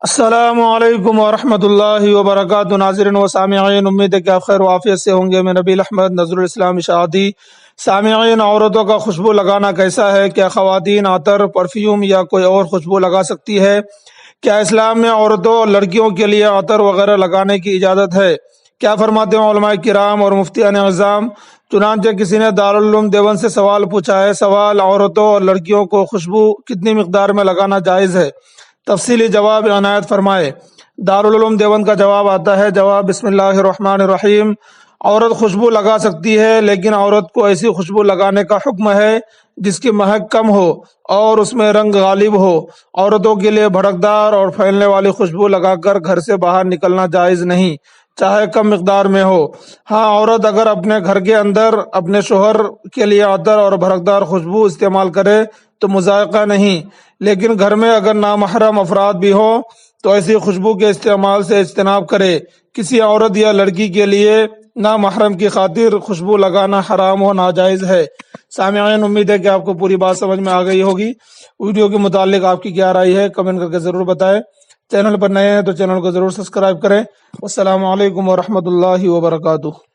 السلام علیکم ورحمۃ اللہ وبرکاتہ۔ ناظرین و سامعین، امید ہے کہ آپ خیر و عافیت سے ہوں گے۔ میں نبیل احمد نظر الاسلام اشاعتی۔ سامعین، عورتوں کا خوشبو لگانا کیسا ہے؟ کیا خواتین عطر، پرفیوم یا کوئی اور خوشبو لگا سکتی ہے؟ کیا اسلام میں عورتوں اور لڑکیوں کے لیے عطر وغیرہ لگانے کی اجازت ہے؟ کیا فرماتے ہیں علماء کرام اور مفتیان اعظام؟ چنانچہ کسی نے دارالعلوم دیوبند سے سوال پوچھا ہے۔ سوال: عورتوں اور لڑکیوں کو خوشبو کتنی مقدار میں لگانا جائز ہے؟ تفصیلی جواب عنایت فرمائے۔ دارالعلوم دیوبند کا جواب آتا ہے۔ جواب: بسم اللہ الرحمن الرحیم۔ عورت خوشبو لگا سکتی ہے، لیکن عورت کو ایسی خوشبو لگانے کا حکم ہے جس کی مہک کم ہو اور اس میں رنگ غالب ہو۔ عورتوں کے لیے بھڑکدار اور پھیلنے والی خوشبو لگا کر گھر سے باہر نکلنا جائز نہیں، چاہے کم مقدار میں ہو۔ ہاں، عورت اگر اپنے گھر کے اندر اپنے شوہر کے لیے عطر اور بھڑکدار خوشبو استعمال کرے تو مذائقہ نہیں، لیکن گھر میں اگر نامحرم افراد بھی ہوں تو ایسی خوشبو کے استعمال سے اجتناب کرے۔ کسی عورت یا لڑکی کے لیے نامحرم کی خاطر خوشبو لگانا حرام و ناجائز ہے۔ سامعین، امید ہے کہ آپ کو پوری بات سمجھ میں آ گئی ہوگی۔ ویڈیو کے متعلق آپ کی کیا رائے ہے کمنٹ کر کے ضرور بتائیں۔ چینل پر نئے ہیں تو چینل کو ضرور سبسکرائب کریں۔ السلام علیکم ورحمۃ اللہ وبرکاتہ۔